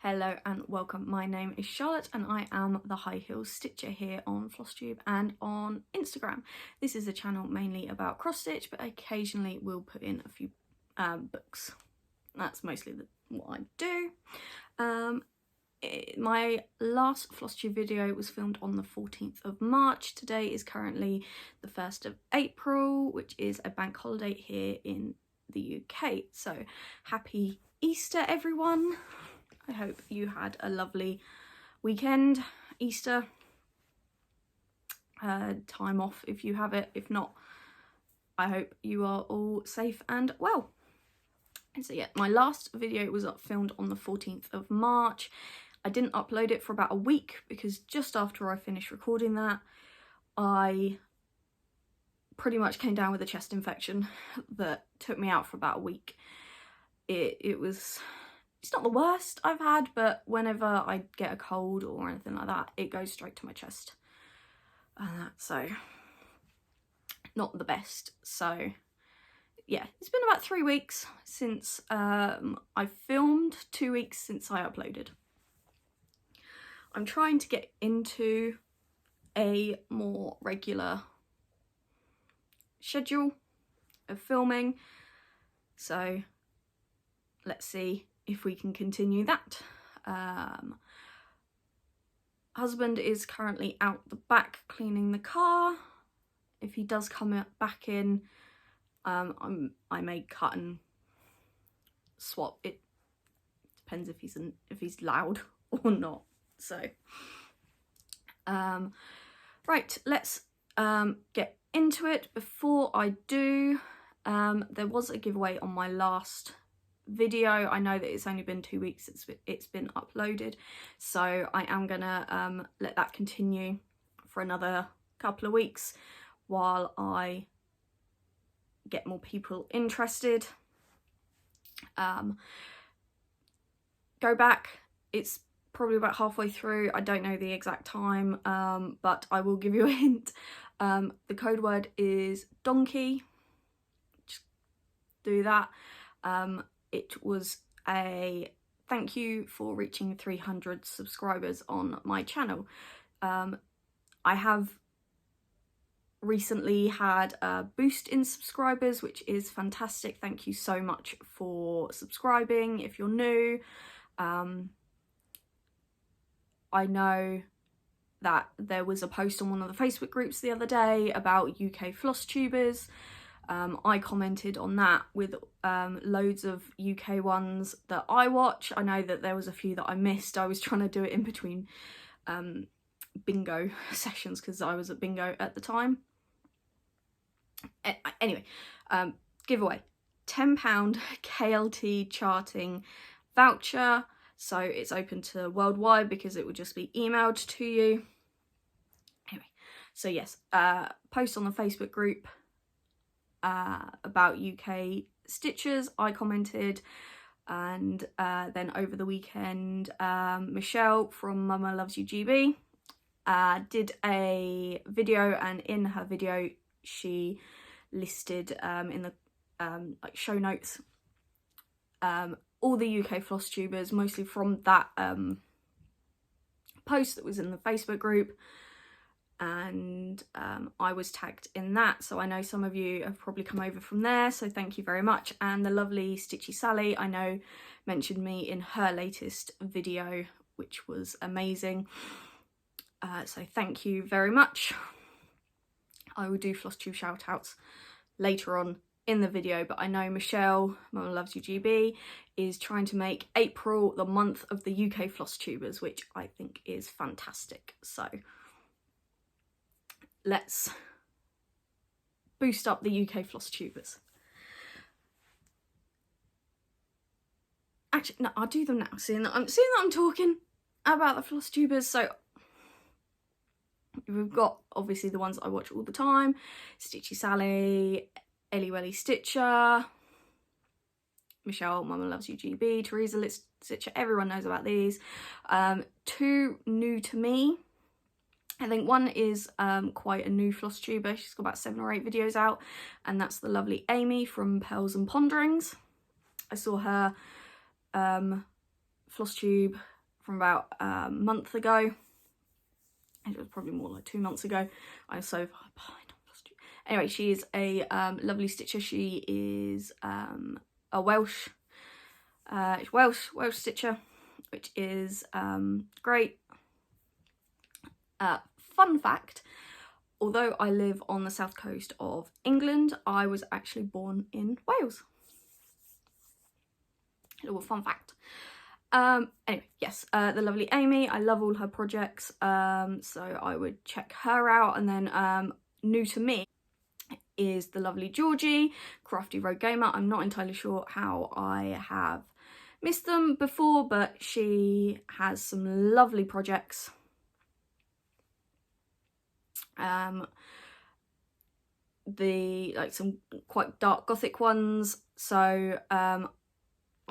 Hello and welcome. My name is Charlotte and I am the High Heels Stitcher here on Flosstube and on Instagram. This is a channel mainly about cross stitch, but occasionally we'll put in a few books. That's mostly what I do. My last Flosstube video was filmed on the 14th of March. Today is currently the 1st of April, which is a bank holiday here in the UK. So happy Easter, everyone. I hope you had a lovely weekend, Easter, time off if you have it. If not, I hope you are all safe and well. And so yeah, my last video was filmed on the 14th of March. I didn't upload it for about a week because just after I finished recording that, I pretty much came down with a chest infection that took me out for about a week. It's not the worst I've had, but whenever I get a cold or anything like that, it goes straight to my chest. So, not the best. So, yeah, it's been about 3 weeks since I filmed, 2 weeks since I uploaded. I'm trying to get into a more regular schedule of filming. So, let's see if we can continue that. Husband is currently out the back cleaning the car. If he does come back in, I may cut and swap. It depends if he's loud or not. So, right, let's get into it. Before I do, there was a giveaway on my last video. I know that it's only been 2 weeks it's been uploaded, so I am gonna let that continue for another couple of weeks while I get more people interested. Go back, it's probably about halfway through. I don't know the exact time, but I will give you a hint. The code word is donkey. Just do that. It was a thank you for reaching 300 subscribers on my channel. I have recently had a boost in subscribers, which is fantastic. Thank you so much for subscribing if you're new. I know that there was a post on one of the Facebook groups the other day about UK Flosstubers. I commented on that with loads of UK ones that I watch. I know that there was a few that I missed. I was trying to do it in between bingo sessions because I was at bingo at the time. Anyway, giveaway, £10 KLT charting voucher. So it's open to worldwide because it would just be emailed to you. Anyway, so yes, post on the Facebook group about UK stitchers. I commented, and then over the weekend Michelle from Mama Loves You GB did a video, and in her video she listed in the like show notes all the UK Flosstubers, mostly from that post that was in the Facebook group. And I was tagged in that, so I know some of you have probably come over from there, so thank you very much. And the lovely Stitchy Sally, I know, mentioned me in her latest video, which was amazing, so thank you very much. I will do Flosstube shout outs later on in the video, but I know Michelle, Mama Loves You GB, is trying to make April the month of the UK Flosstubers, which I think is fantastic. So let's boost up the UK Flosstubers. Actually, no, I'll do them now. Seeing that I'm talking about the Flosstubers, so we've got obviously the ones I watch all the time: Stitchy Sally, Ellie Welly Stitcher, Michelle, Mama Loves You GB, Teresa Stitcher. Everyone knows about these. Two new to me. I think one is quite a new Flosstuber. She's got about 7 or 8 videos out, and that's the lovely Amy from Pearls and Ponderings. I saw her Flosstube from about a month ago. It was probably more like 2 months ago. I'm so far behind on Flosstube. Anyway, she is a lovely stitcher. She is a Welsh stitcher, which is great. Fun fact, although I live on the south coast of England, I was actually born in Wales. A little fun fact. Anyway, yes, the lovely Amy, I love all her projects, so I would check her out. And then new to me is the lovely Georgie, Crafty Rogue Gamer. I'm not entirely sure how I have missed them before, but she has some lovely projects. Some quite dark gothic ones, so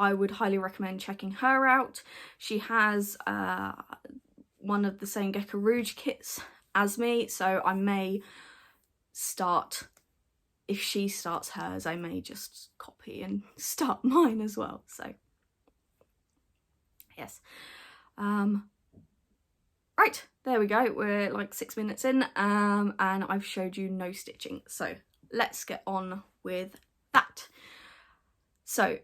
I would highly recommend checking her out. She has one of the same Gecko Rouge kits as me, so I may start, if she starts hers, I may just copy and start mine as well. So yes. Right, there we go. We're like 6 minutes in, and I've showed you no stitching. So let's get on with that. So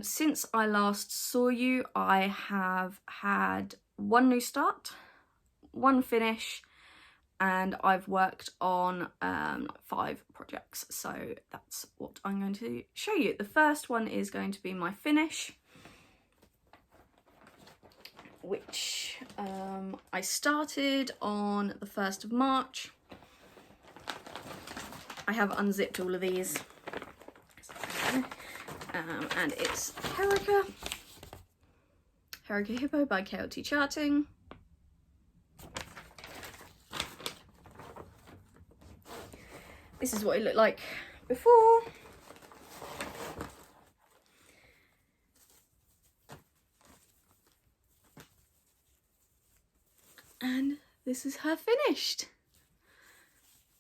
since I last saw you, I have had 1 new start, 1 finish, and I've worked on 5 projects. So that's what I'm going to show you. The first one is going to be my finish, which I started on the 1st of March. I have unzipped all of these. And it's Herica Hippo by KLT Charting. This is what it looked like before. And this is her finished.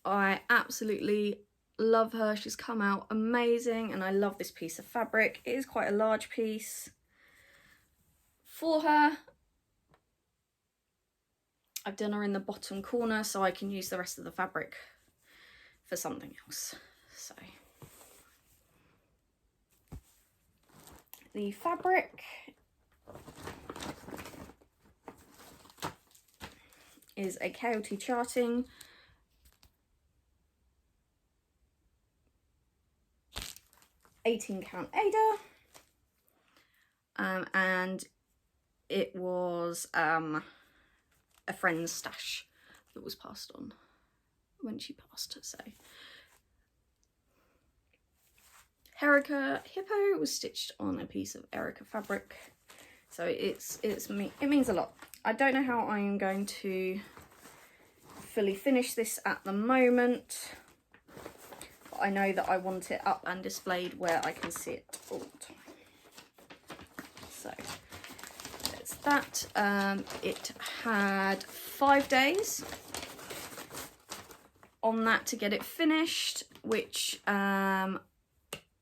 I absolutely love her. She's come out amazing, and I love this piece of fabric. It is quite a large piece for her. I've done her in the bottom corner so I can use the rest of the fabric for something else. So the fabric is a KLT Charting £18 Ada, and it was a friend's stash that was passed on when she passed. So Herica Hippo was stitched on a piece of Herica fabric, so it means a lot. I don't know how I am going to fully finish this at the moment. I know that I want it up and displayed where I can see it all the time. So there's that. It had 5 days on that to get it finished, which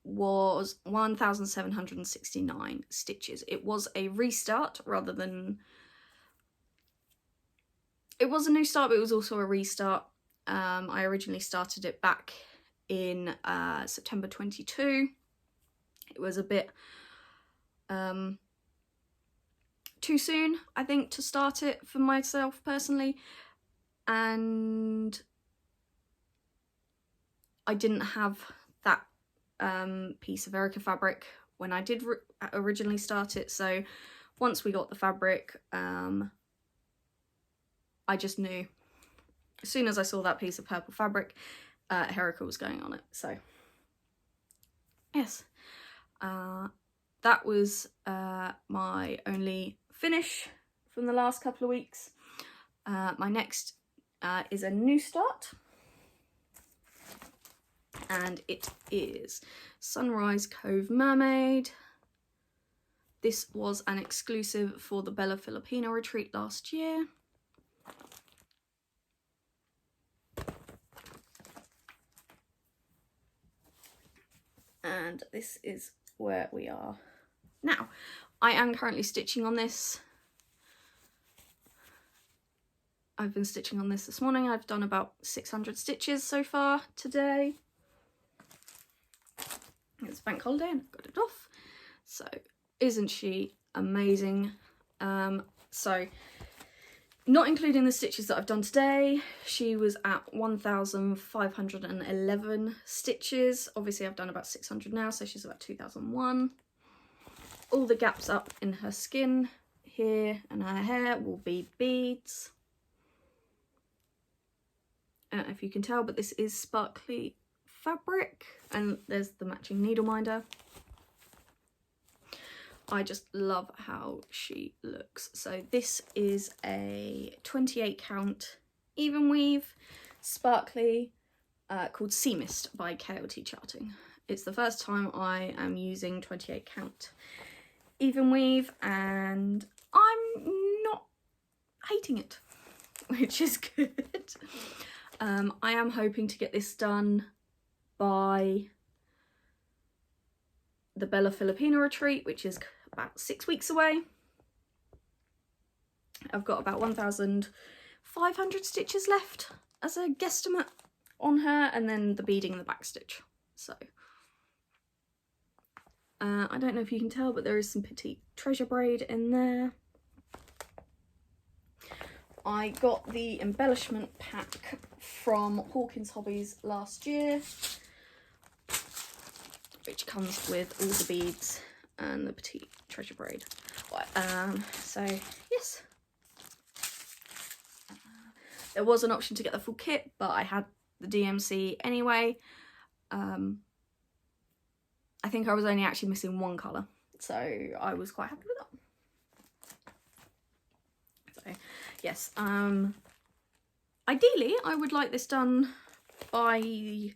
was 1,769 stitches. It was a restart rather than... It was a new start, but it was also a restart. I originally started it back in September 22. It was a bit too soon, I think, to start it for myself personally, and I didn't have that piece of Herica fabric when I did originally start it. So once we got the fabric, I just knew as soon as I saw that piece of purple fabric, Herica was going on it. So yes, that was my only finish from the last couple of weeks. My next is a new start, and it is Sunrise Cove Mermaid. This was an exclusive for the Bella Filipina retreat last year. And this is where we are now. I am currently stitching on this. I've been stitching on this morning. I've done about 600 stitches so far today. It's bank holiday and I've got it off. So isn't she amazing? So not including the stitches that I've done today, she was at 1,511 stitches. Obviously I've done about 600 now, so she's about 2,001. All the gaps up in her skin here and her hair will be beads. I don't know if you can tell, but this is sparkly fabric, and there's the matching needle minder. I just love how she looks. So this is a 28 count even weave sparkly called Sea Mist by KLT Charting. It's the first time I am using 28 count even weave, and I'm not hating it, which is good. I am hoping to get this done by the Bella Filipina retreat, which is about 6 weeks away. I've got about 1,500 stitches left as a guesstimate on her, and then the beading and the back stitch. So I don't know if you can tell, but there is some petite treasure braid in there. I got the embellishment pack from Hawkins Hobbies last year, which comes with all the beads and the petite treasure braid. So yes, there was an option to get the full kit, but I had the DMC anyway. I think I was only actually missing one colour, so I was quite happy with that. So yes, ideally I would like this done by the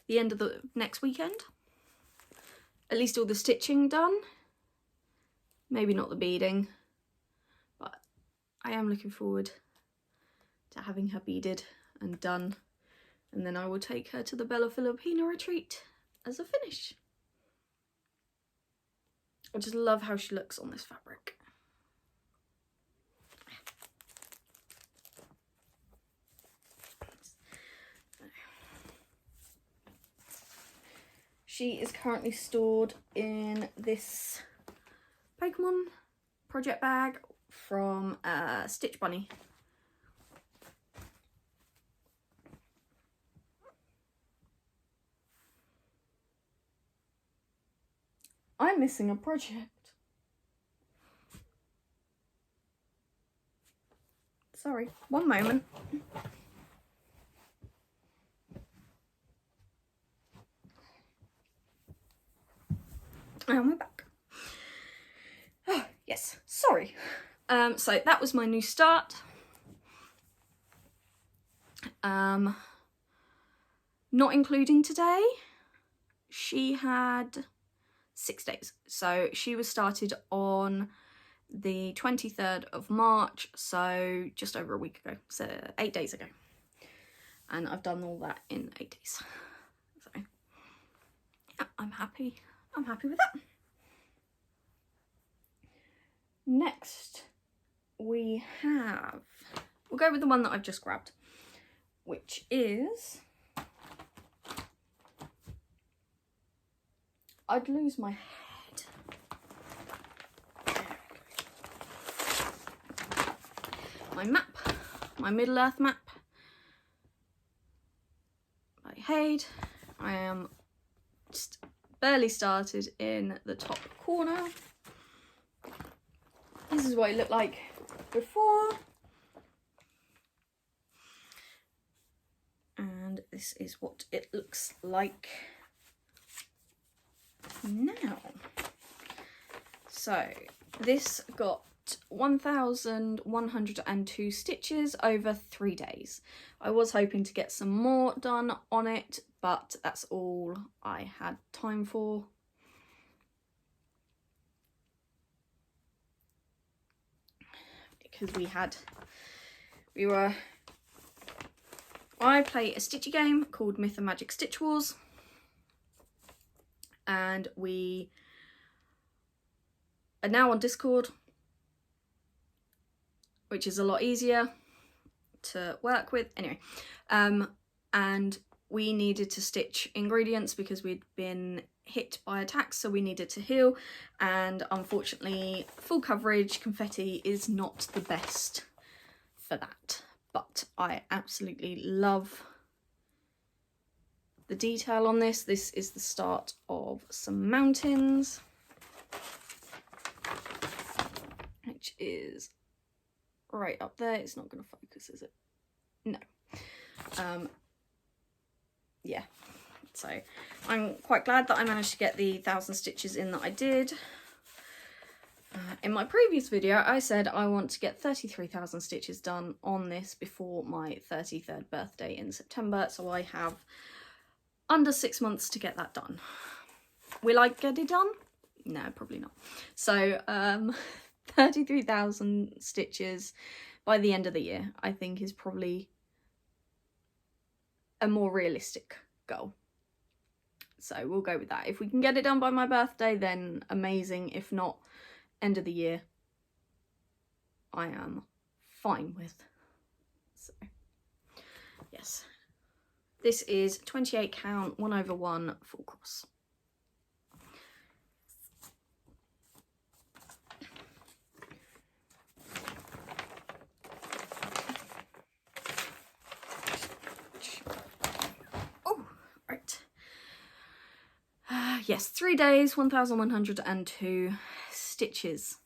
end of the next weekend. At least all the stitching done. Maybe not the beading, but I am looking forward to having her beaded and done, and then I will take her to the Bella Filipina retreat as a finish. I just love how she looks on this fabric. She is currently stored in this Pokemon project bag from Stitch Bunny. I'm missing a project. Sorry, one moment. And we're back. Oh, yes, sorry. So that was my new start. Not including today, she had 6 days. So she was started on the 23rd of March, so just over a week ago, so 8 days ago. And I've done all that in 8 days. So yeah, I'm happy with that. Next we'll go with the one that I've just grabbed, which is, I'd lose my head. My map, my Middle Earth map by Hade. I am just barely started in the top corner. This is what it looked like before. And this is what it looks like now. So this got 1,102 stitches over 3 days. I was hoping to get some more done on it, but that's all I had time for. Because I play a stitchy game called Myth and Magic Stitch Wars, and we are now on Discord, which is a lot easier to work with. Anyway, and we needed to stitch ingredients because we'd been hit by attacks, so we needed to heal, and unfortunately full coverage confetti is not the best for that, but I absolutely love the detail on this. This is the start of some mountains, which is right up there. It's not going to focus, is it? No. Yeah, so I'm quite glad that I managed to get the 1,000 stitches in that I did. In my previous video I said I want to get 33,000 stitches done on this before my 33rd birthday in September, so I have under 6 months to get that done. Will I get it done? No, probably not. So 33,000 stitches by the end of the year I think is probably a more realistic goal. So we'll go with that. If we can get it done by my birthday, then amazing. If not, end of the year, I am fine with. So yes, this is 28 count 1/1 full cross. Yes, 3 days, 1,102 stitches.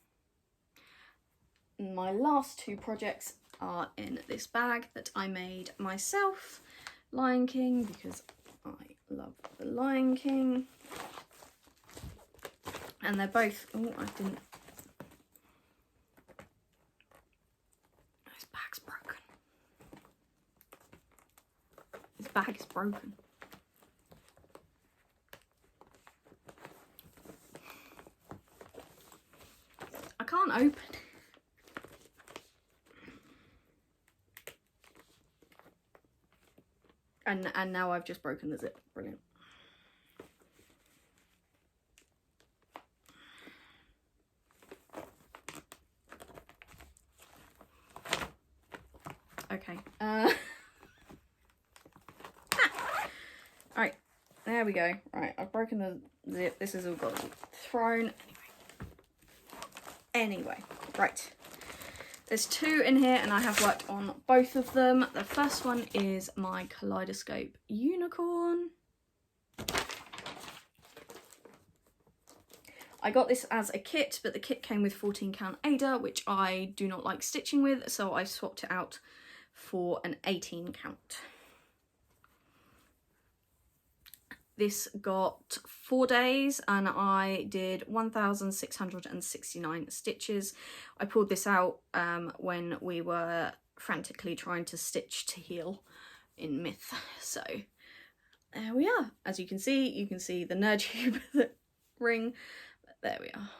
My last 2 projects are in this bag that I made myself, Lion King, because I love the Lion King. And they're both, oh, I didn't, this bag's broken. This bag is broken. I can't open it. And now I've just broken the zip. Brilliant. Okay. Alright, there we go. Right, I've broken the zip. This has all got thrown. Anyway, right. There's 2 in here and I have worked on both of them. The first one is my Kaleidoscope unicorn. I got this as a kit, but the kit came with 14 count Ada, which I do not like stitching with, so I swapped it out for an 18 count. This got 4 days and I did 1,669 stitches. I pulled this out when we were frantically trying to stitch to heal in Myth. So there we are. As you can see the nerd tube ring, but there we are.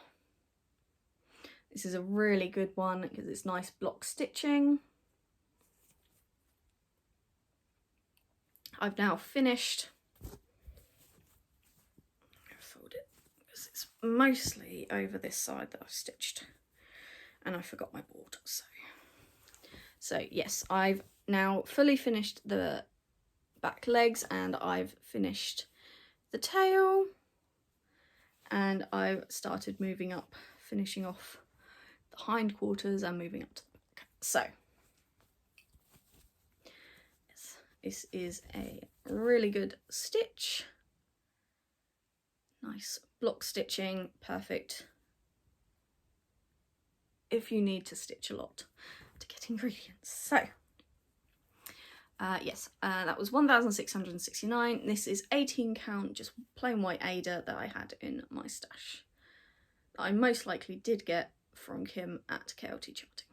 This is a really good one because it's nice block stitching. I've now finished. It's mostly over this side that I've stitched and I forgot my board, so yes, I've now fully finished the back legs and I've finished the tail and I've started moving up, finishing off the hindquarters and moving up to the back. So yes, this is a really good stitch. Nice block stitching, perfect if you need to stitch a lot to get ingredients. So yes, that was 1,669. This is 18 count, just plain white Ada that I had in my stash. That I most likely did get from Kim at KLT Charting.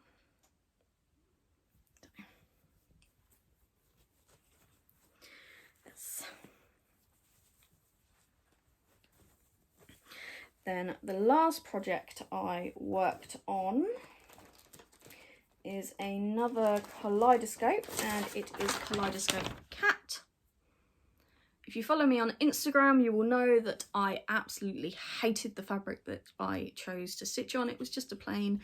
Then the last project I worked on is another Kaleidoscope, and it is Kaleidoscope Cat. If If you follow me on Instagram, you will know that I absolutely hated the fabric that I chose to stitch on. It was just a plain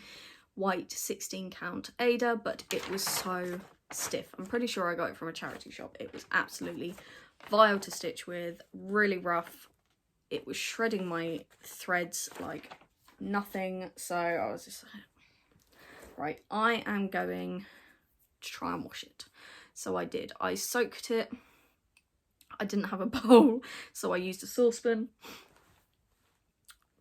white 16 count Ada, but it was so stiff. I'm pretty sure I got it from a charity shop. It was absolutely vile to stitch with, really rough. It was shredding my threads like nothing. So I was just like, right, I am going to try and wash it. So I did. I soaked it. I didn't have a bowl, so I used a saucepan.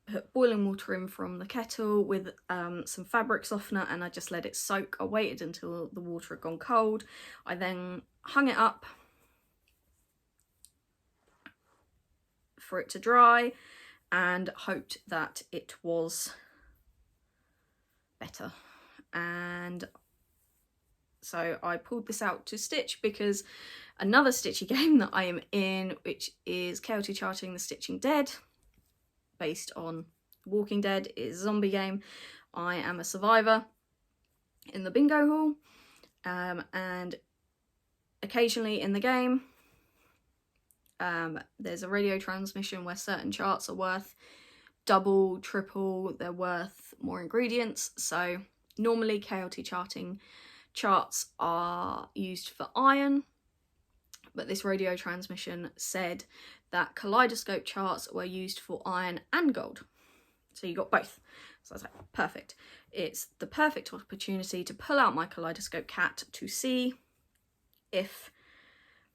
Put boiling water in from the kettle with some fabric softener, and I just let it soak. I waited until the water had gone cold. I then hung it up for it to dry and hoped that it was better. And so I pulled this out to stitch because another stitchy game that I am in, which is Chaotic Charting the Stitching Dead, based on Walking Dead, is a zombie game. I am a survivor in the bingo hall, and occasionally in the game there's a radio transmission where certain charts are worth double, triple, they're worth more ingredients. So normally Chaotic Charting charts are used for iron, but this radio transmission said that Kaleidoscope charts were used for iron and gold. So you got both. So I was like, perfect. It's the perfect opportunity to pull out my Kaleidoscope cat to see if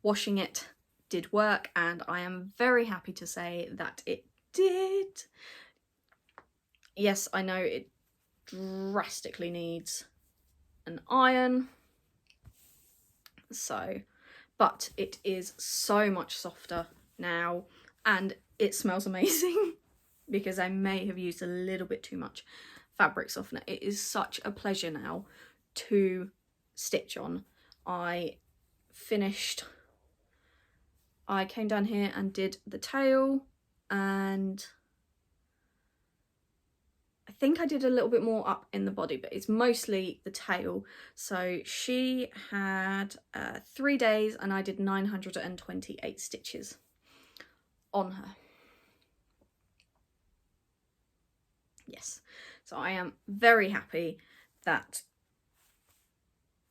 washing it did work, and I am very happy to say that it did. Yes, I know it drastically needs an iron, so, but it is so much softer now, and it smells amazing because I may have used a little bit too much fabric softener. It is such a pleasure now to stitch on. I came down here and did the tail, and I think I did a little bit more up in the body, but it's mostly the tail. So she had 3 days and I did 928 stitches on her. Yes, so I am very happy that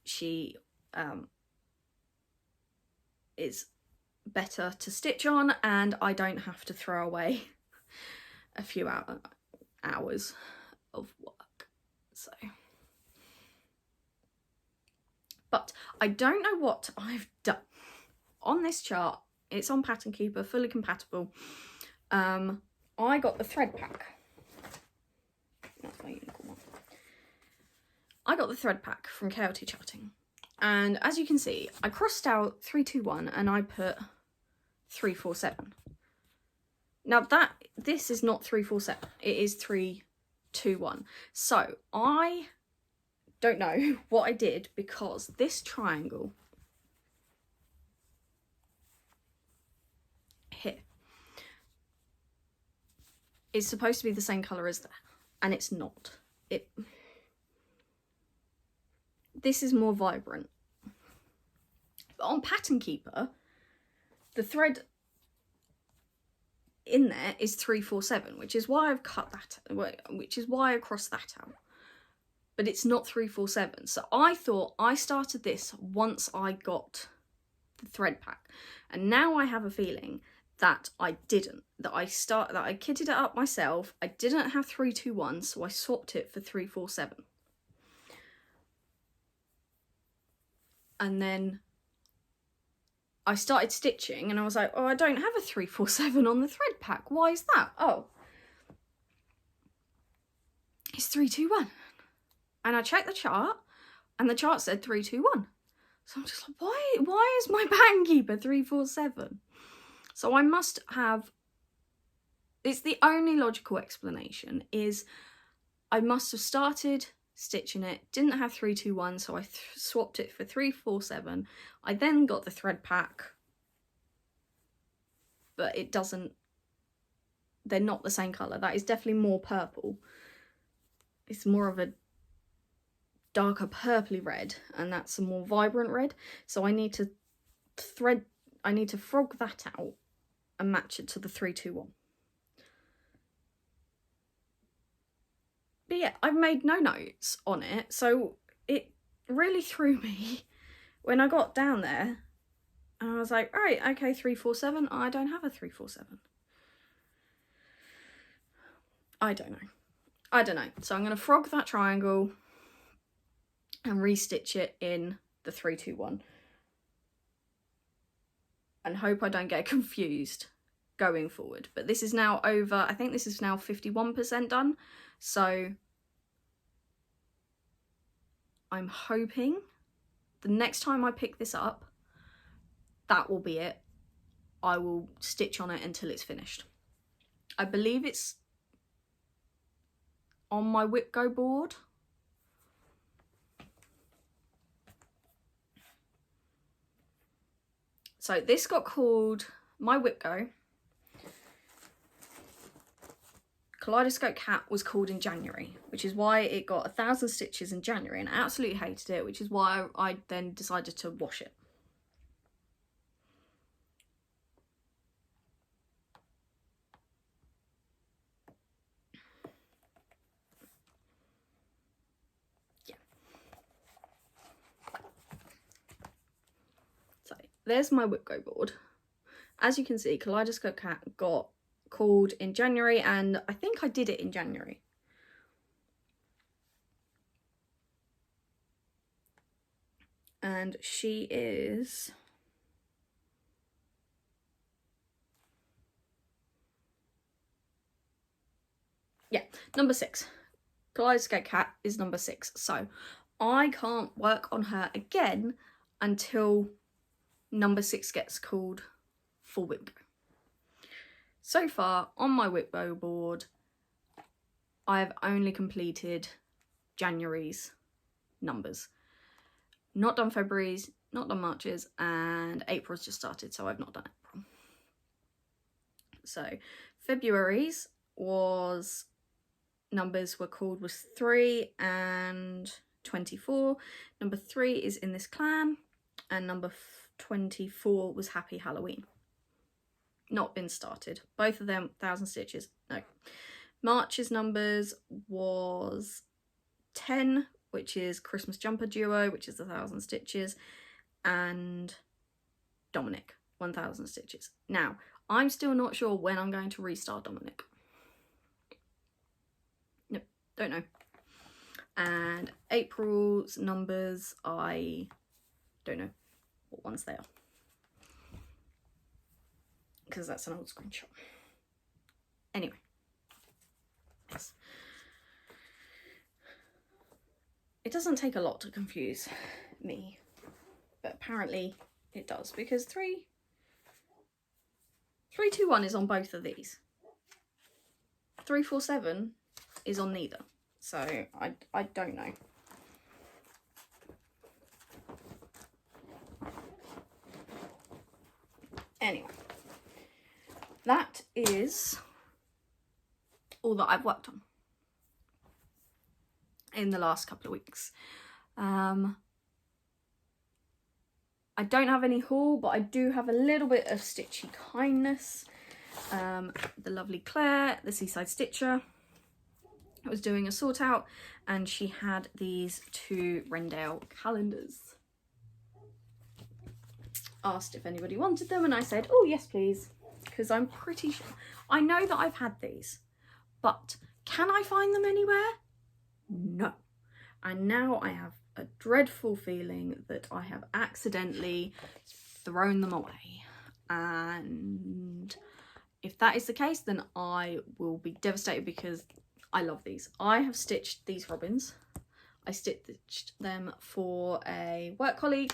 she is better to stitch on, and I don't have to throw away a few hours of work. So, but I don't know what I've done on this chart. It's on Pattern Keeper, fully compatible. I got the thread pack. That's my unicorn one. I got the thread pack from Chaotic Charting, and as you can see, I crossed out 321 and I put 347. Now this is not 347, it is 321. So I don't know what I did, because this triangle here is supposed to be the same colour as that, and it's not. This is more vibrant. But on Pattern Keeper, the thread in there is 347, which is why I've cut that, which is why I crossed that out. But it's not 347. So I thought I started this once I got the thread pack, and now I have a feeling that I didn't. That I kitted it up myself. I didn't have 321, so I swapped it for 347. And then I started stitching and I was like, oh, I don't have a 347 on the thread pack. Why is that? Oh, it's 321. And I checked the chart and the chart said 321. So I'm just like, why is my Pattern Keeper 347? So I must have, it's the only logical explanation, is I must have started stitching it, didn't have 321, so I swapped it for 347. I then got the thread pack, but it doesn't, they're not the same colour. That is definitely more purple. It's more of a darker purpley red, and that's a more vibrant red. So I need to frog that out and match it to the 321. But yeah, I've made no notes on it, so it really threw me when I got down there and I was like, right, okay, 347. I don't have a 347. I don't know. So I'm going to frog that triangle and restitch it in the 321 and hope I don't get confused going forward. But this is now over, I think this is now 51% done. So I'm hoping the next time I pick this up, that will be it. I will stitch on it until it's finished. I believe it's on my Whip Go board. So this got called my Whip Go. Kaleidoscope Cat was called in January, which is why it got 1,000 stitches in January, and I absolutely hated it, which is why I then decided to wash it. Yeah. So there's my Whip Go board. As you can see, Kaleidoscope Cat got called in January, and I think I did it in January. And she is number 6. Kaleidoscope Cat is number 6. So I can't work on her again until number 6 gets called for Whip Go. So far on my Whip Go board, I have only completed January's numbers. Not done February's, not done March's, and April's just started, so I've not done April. So February's numbers were called was 3 and 24. Number 3 is In This Clan, and number 24 was Happy Halloween. Not been started. Both of them 1,000 stitches. No. March's numbers was 10, which is Christmas Jumper Duo, which is 1,000 stitches, and Dominic, 1,000 stitches. Now, I'm still not sure when I'm going to restart Dominic. No, don't know. And April's numbers, I don't know what ones they are, because that's an old screenshot. Anyway, yes. It doesn't take a lot to confuse me, but apparently it does, because 321 is on both of these. 347 is on neither, so I don't know. Anyway, that is all that I've worked on in the last couple of weeks. I don't have any haul, but I do have a little bit of stitchy kindness. The lovely Claire, the Seaside Stitcher, was doing a sort out, and she had these 2 Rendale calendars. Asked if anybody wanted them, and I said, oh yes please, because I'm pretty sure, I know that I've had these, but can I find them anywhere? No. And now I have a dreadful feeling that I have accidentally thrown them away, and if that is the case, then I will be devastated, because I love these. I have stitched these robins. I stitched them for a work colleague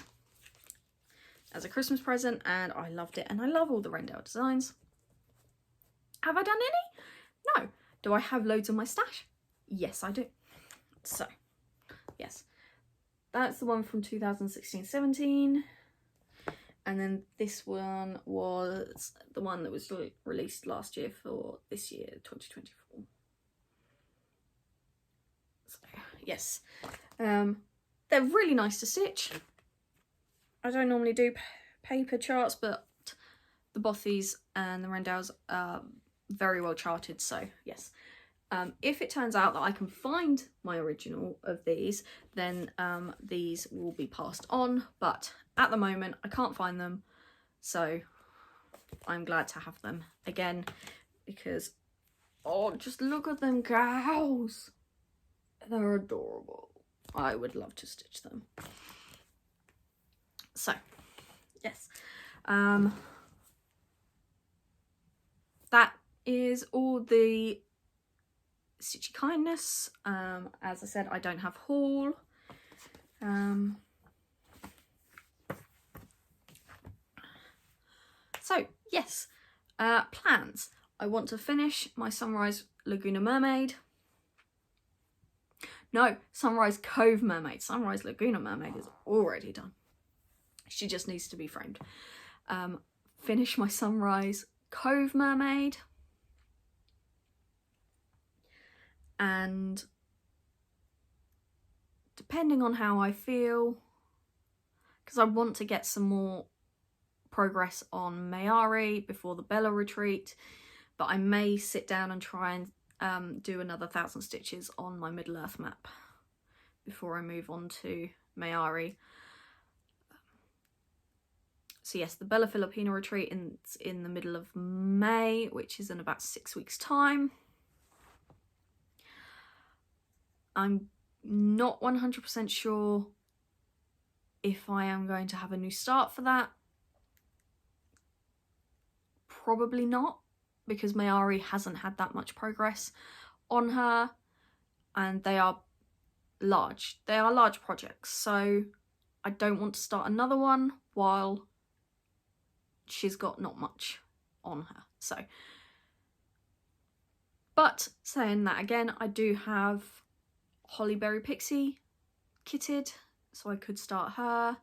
as a Christmas present, and I loved it, and I love all the Rendale designs. Have I done any? No. Do I have loads in my stash? Yes, I do. So, yes, that's the one from 2016-17, and then this one was the one that was released last year for this year, 2024. So, yes, they're really nice to stitch. I don't normally do paper charts, but the Bothies and the Rendals are very well charted, so yes. If it turns out that I can find my original of these, then these will be passed on, but at the moment I can't find them, so I'm glad to have them again, because oh, just look at them cows, they're adorable. I would love to stitch them. So yes, that is all the Stitchy Kindness. As I said, I don't have haul. So yes, plans. I want to finish my Sunrise Laguna Mermaid. No, Sunrise Cove Mermaid. Sunrise Laguna Mermaid is already done. She just needs to be framed. Finish my Sunrise Cove Mermaid. And depending on how I feel, because I want to get some more progress on Mayari before the Bella retreat, but I may sit down and try and do another 1,000 stitches on my Middle Earth map before I move on to Mayari. So yes, the Bella Filipina retreat is in the middle of May, which is in about 6 weeks' time. I'm not 100% sure if I am going to have a new start for that. Probably not, because Mayari hasn't had that much progress on her, and they are large. They are large projects, so I don't want to start another one while she's got not much on her. So, but saying that again, I do have Hollyberry Pixie kitted, so I could start her.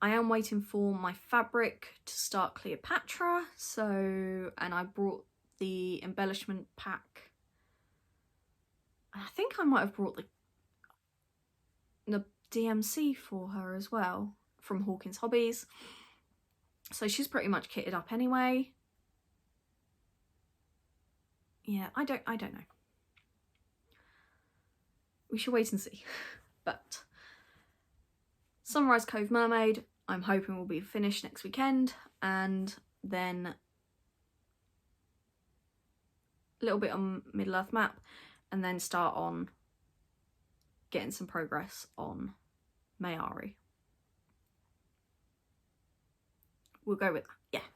I am waiting for my fabric to start Cleopatra, so, and I brought the embellishment pack. I think I might have brought the DMC for her as well from Hawkins Hobbies. So she's pretty much kitted up anyway. Yeah, I don't know. We should wait and see. But Sunrise Cove Mermaid, I'm hoping will be finished next weekend, and then a little bit on Middle Earth map, and then start on getting some progress on Mayari. We'll go with that, yeah.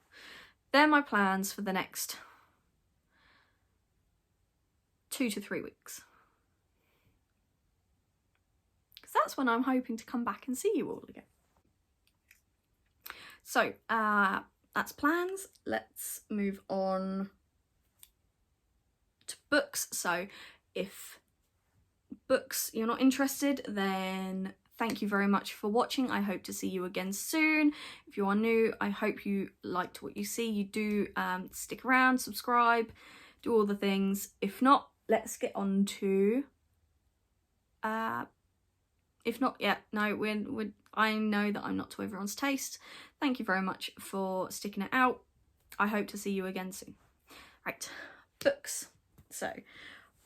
They're my plans for the next 2 to 3 weeks. Because that's when I'm hoping to come back and see you all again. So, that's plans. Let's move on to books. So, if books you're not interested, then thank you very much for watching. I hope to see you again soon. If you are new, I hope you liked what you see. You do stick around, subscribe, do all the things. If not, let's get on to if not, yeah, no, I know that I'm not to everyone's taste. Thank you very much for sticking it out. I hope to see you again soon. Right, books. So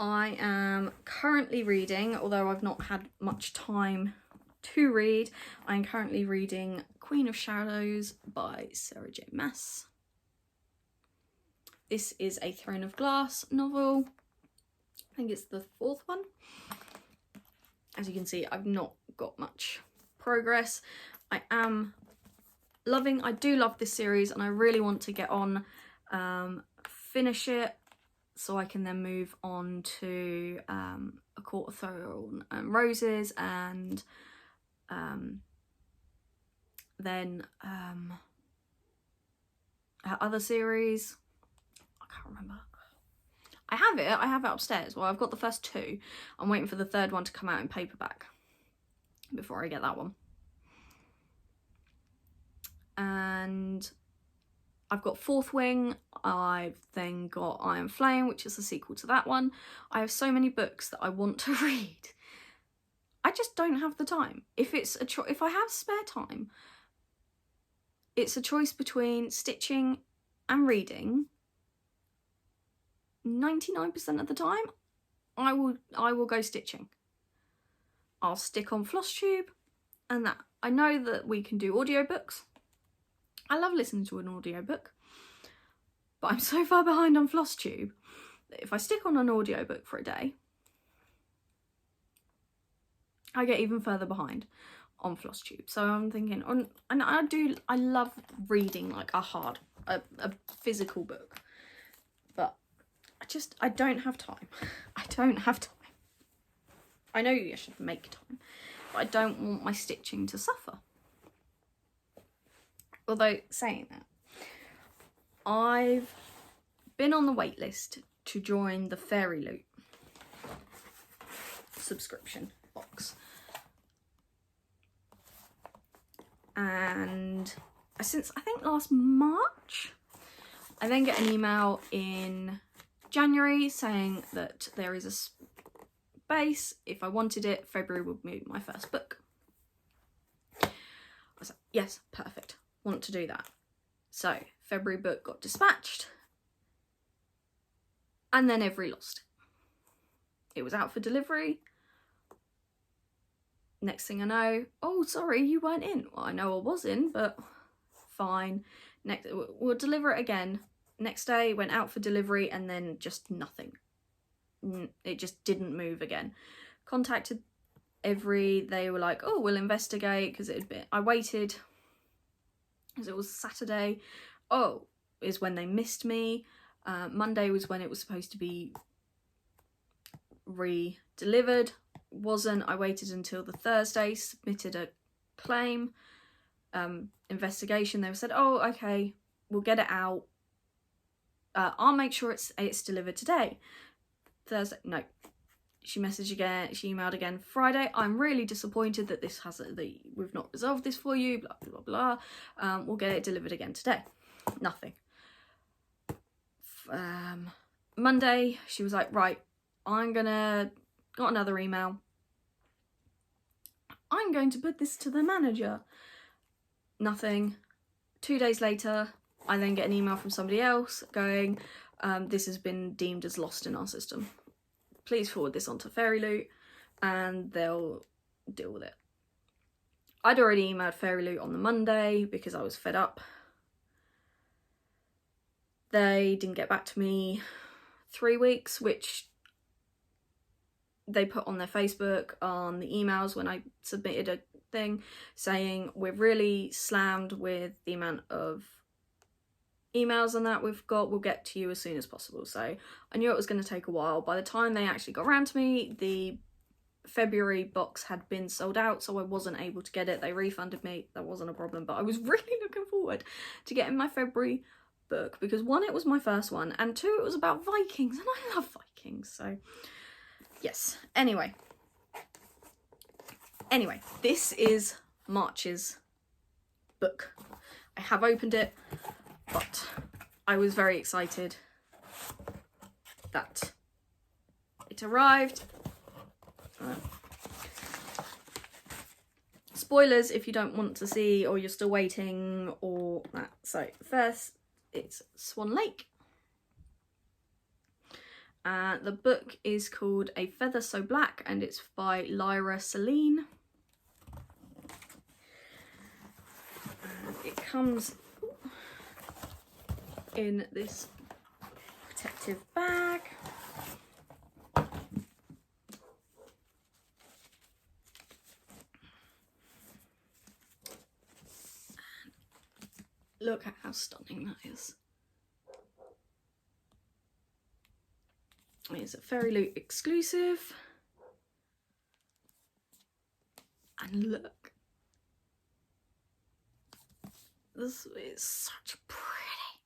I am currently reading, although I've not had much time to read, I'm currently reading Queen of Shadows by Sarah J. Maas. This is a Throne of Glass novel. I think it's the 4th one. As you can see, I've not got much progress. I do love this series, and I really want to get on, finish it, so I can then move on to A Court of Thorn and Roses, and then her other series. I can't remember. I have it upstairs. Well, I've got the first 2. I'm waiting for the 3rd one to come out in paperback before I get that one. And I've got Fourth Wing. I've then got Iron Flame, which is a sequel to that one. I have so many books that I want to read. I just don't have the time. If I have spare time, it's a choice between stitching and reading, 99% of the time, I will go stitching. I'll stick on Flosstube and that. I know that we can do audiobooks. I love listening to an audiobook, but I'm so far behind on Flosstube that if I stick on an audiobook for a day, I get even further behind on Flosstube. So I'm thinking, and I love reading like a physical book, but I don't have time. I don't have time. I know I should make time, but I don't want my stitching to suffer. Although, saying that, I've been on the wait list to join the Fairy Loot subscription box. And since, I think, last March, I then get an email in January saying that there is a space. If I wanted it, February would be my first book. I was like, yes, perfect. Want to do that. So February book got dispatched, and then Every lost. It was out for delivery. Next thing I know, oh sorry, you weren't in. Well, I know I was in, but fine. We'll deliver it again. Next day went out for delivery, and then just nothing. It just didn't move again. Contacted Every. They were like, oh, we'll investigate, because I waited. Because it was Saturday. Oh, is when they missed me. Monday was when it was supposed to be re-delivered. Wasn't. I waited until the Thursday, submitted a claim, investigation. They said, oh, okay, we'll get it out. I'll make sure it's delivered today. Thursday, no. She messaged again, she emailed again Friday. I'm really disappointed that we've not resolved this for you, blah, blah, blah, blah. We'll get it delivered again today. Nothing. Monday, she was like, right, got another email. I'm going to put this to the manager. Nothing. 2 days later, I then get an email from somebody else going, this has been deemed as lost in our system. Please forward this on to Fairy Loot and they'll deal with it. I'd already emailed Fairy Loot on the Monday because I was fed up. They didn't get back to me 3 weeks, which they put on their Facebook, on the emails when I submitted a thing saying we're really slammed with the amount of emails and that we've got, we'll get to you as soon as possible. So I knew it was going to take a while. By the time they actually got around to me, the February box had been sold out, so I wasn't able to get it. They refunded me. That wasn't a problem, but I was really looking forward to getting my February book because 1, it was my first one, and 2, it was about Vikings, and I love Vikings. So yes. Anyway, this is March's book. I have opened it, but I was very excited that it arrived. Spoilers if you don't want to see or you're still waiting or that. So first, it's Swan Lake. The book is called A Feather So Black and it's by Lyra Celine. It comes in this protective bag. Look at how stunning that is. It's a Fairy Loot exclusive. And look. This is such pretty.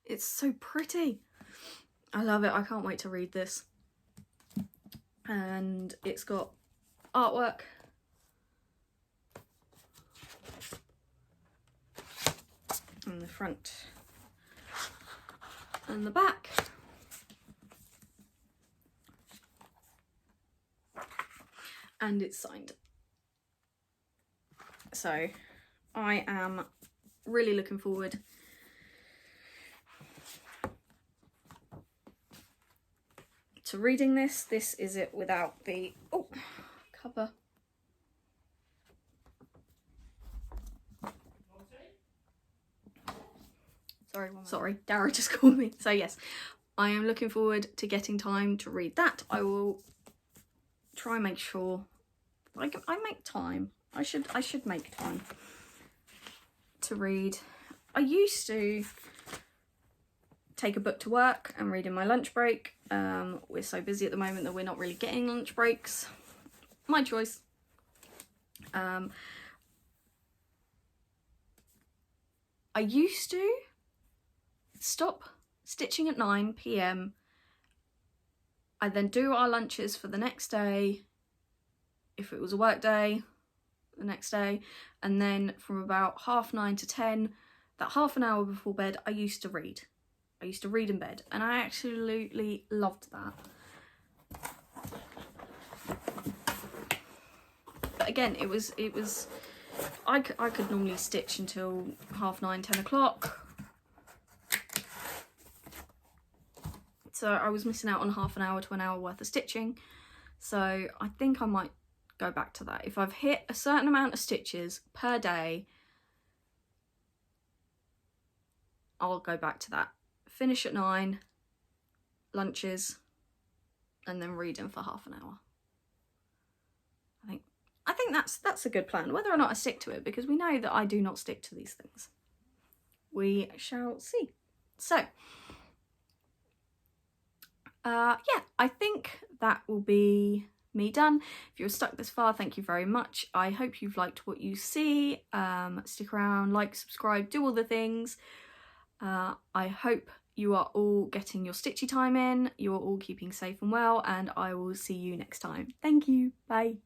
It's so pretty. I love it. I can't wait to read this. And it's got artwork. On the front and the back. And it's signed. So I am really looking forward to reading this. This is it without the cover. Sorry, Dara just called me. So yes, I am looking forward to getting time to read that. I will try and make sure I make time. I should make time to read. I used to take a book to work and read in my lunch break. We're so busy at the moment that we're not really getting lunch breaks. My choice. I used to stop stitching at 9 p.m. I then do our lunches for the next day, if it was a work day, the next day, and then from about 9:30 to 10, that half an hour before bed, I used to read. I used to read in bed, and I absolutely loved that. But again, it was I could normally stitch until 9:30, 10 o'clock. So I was missing out on half an hour to an hour worth of stitching. So I think I might go back to that. If I've hit a certain amount of stitches per day, I'll go back to that. Finish at 9, lunches, and then reading for half an hour. I think that's a good plan, whether or not I stick to it, because we know that I do not stick to these things. We shall see. So, yeah, I think that will be me done. If you're stuck this far, thank you very much. I hope you've liked what you see. Stick around, like, subscribe, do all the things. I hope you are all getting your stitchy time in, you're all keeping safe and well, and I will see you next time. Thank you, bye.